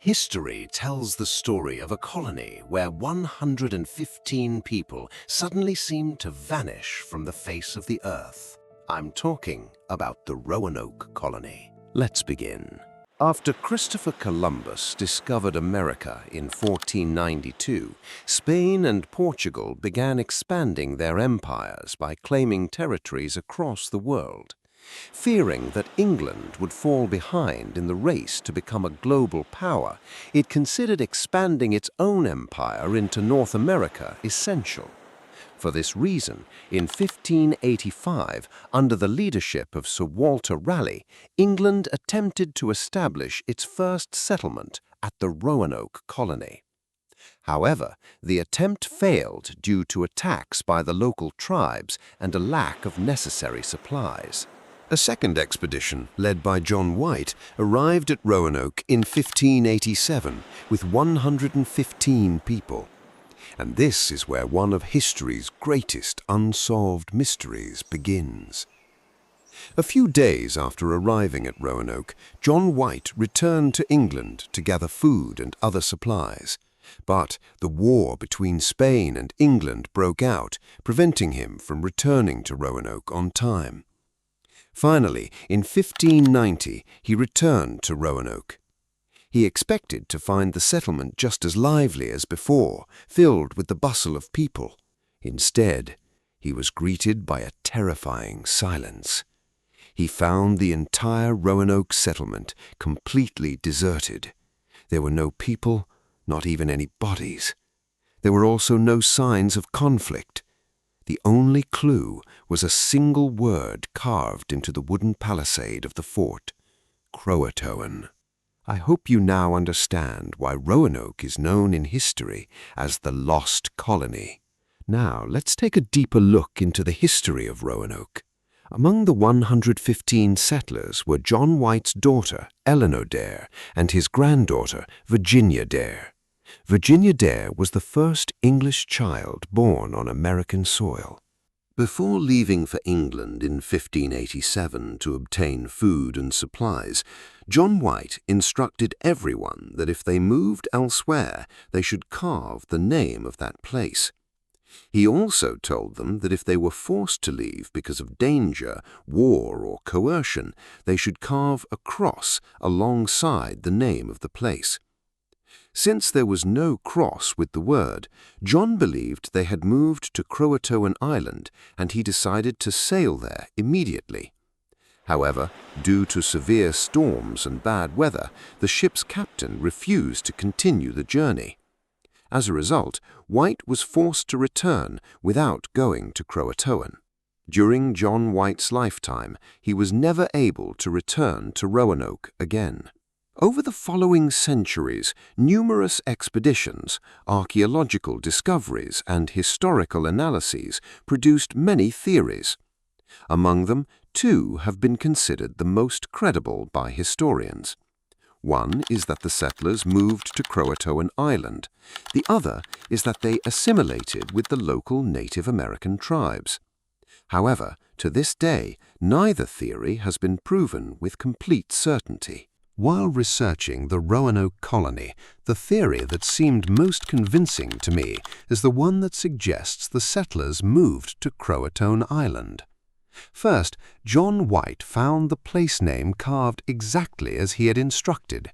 History tells the story of a colony where 115 people suddenly seemed to vanish from the face of the earth. I'm talking about the Roanoke Colony. Let's begin. After Christopher Columbus discovered America in 1492, Spain and Portugal began expanding their empires by claiming territories across the world. Fearing that England would fall behind in the race to become a global power, it considered expanding its own empire into North America essential. For this reason, in 1585, under the leadership of Sir Walter Raleigh, England attempted to establish its first settlement at the Roanoke Colony. However, the attempt failed due to attacks by the local tribes and a lack of necessary supplies. A second expedition, led by John White, arrived at Roanoke in 1587 with 115 people. And this is where one of history's greatest unsolved mysteries begins. A few days after arriving at Roanoke, John White returned to England to gather food and other supplies. But the war between Spain and England broke out, preventing him from returning to Roanoke on time. Finally, in 1590, he returned to Roanoke. He expected to find the settlement just as lively as before, filled with the bustle of people. Instead, he was greeted by a terrifying silence. He found the entire Roanoke settlement completely deserted. There were no people, not even any bodies. There were also no signs of conflict. The only clue was a single word carved into the wooden palisade of the fort: Croatoan. I hope you now understand why Roanoke is known in history as the Lost Colony. Now, let's take a deeper look into the history of Roanoke. Among the 115 settlers were John White's daughter, Eleanor Dare, and his granddaughter, Virginia Dare. Virginia Dare was the first English child born on American soil. Before leaving for England in 1587 to obtain food and supplies, John White instructed everyone that if they moved elsewhere, they should carve the name of that place. He also told them that if they were forced to leave because of danger, war, or coercion, they should carve a cross alongside the name of the place. Since there was no cross with the word, John believed they had moved to Croatoan Island, and he decided to sail there immediately. However, due to severe storms and bad weather, the ship's captain refused to continue the journey. As a result, White was forced to return without going to Croatoan. During John White's lifetime, he was never able to return to Roanoke again. Over the following centuries, numerous expeditions, archaeological discoveries, and historical analyses produced many theories. Among them, two have been considered the most credible by historians. One is that the settlers moved to Croatoan Island. The other is that they assimilated with the local Native American tribes. However, to this day, neither theory has been proven with complete certainty. While researching the Roanoke Colony, the theory that seemed most convincing to me is the one that suggests the settlers moved to Croatoan Island. First, John White found the place name carved exactly as he had instructed.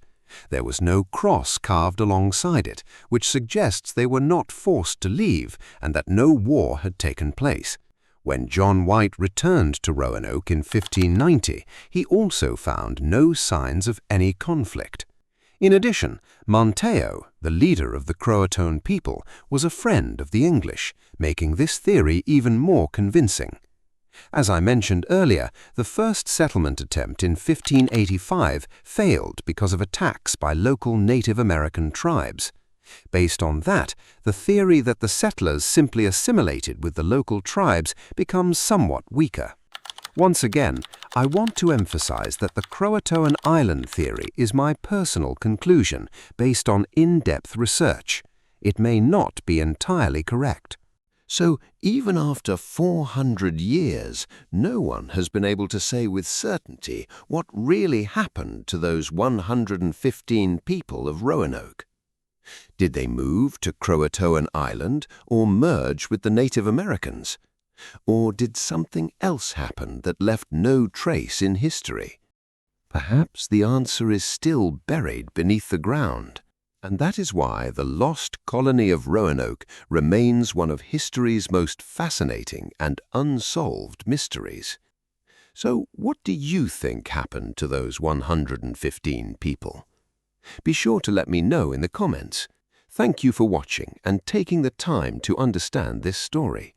There was no cross carved alongside it, which suggests they were not forced to leave and that no war had taken place. When John White returned to Roanoke in 1590, he also found no signs of any conflict. In addition, Monteo, the leader of the Croatoan people, was a friend of the English, making this theory even more convincing. As I mentioned earlier, the first settlement attempt in 1585 failed because of attacks by local Native American tribes. Based on that, the theory that the settlers simply assimilated with the local tribes becomes somewhat weaker. Once again, I want to emphasize that the Croatoan Island theory is my personal conclusion based on in-depth research. It may not be entirely correct. So even after 400 years, no one has been able to say with certainty what really happened to those 115 people of Roanoke. Did they move to Croatoan Island or merge with the Native Americans? Or did something else happen that left no trace in history? Perhaps the answer is still buried beneath the ground, and that is why the lost colony of Roanoke remains one of history's most fascinating and unsolved mysteries. So what do you think happened to those 115 people? Be sure to let me know in the comments. Thank you for watching and taking the time to understand this story.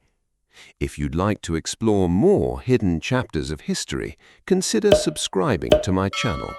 If you'd like to explore more hidden chapters of history, consider subscribing to my channel.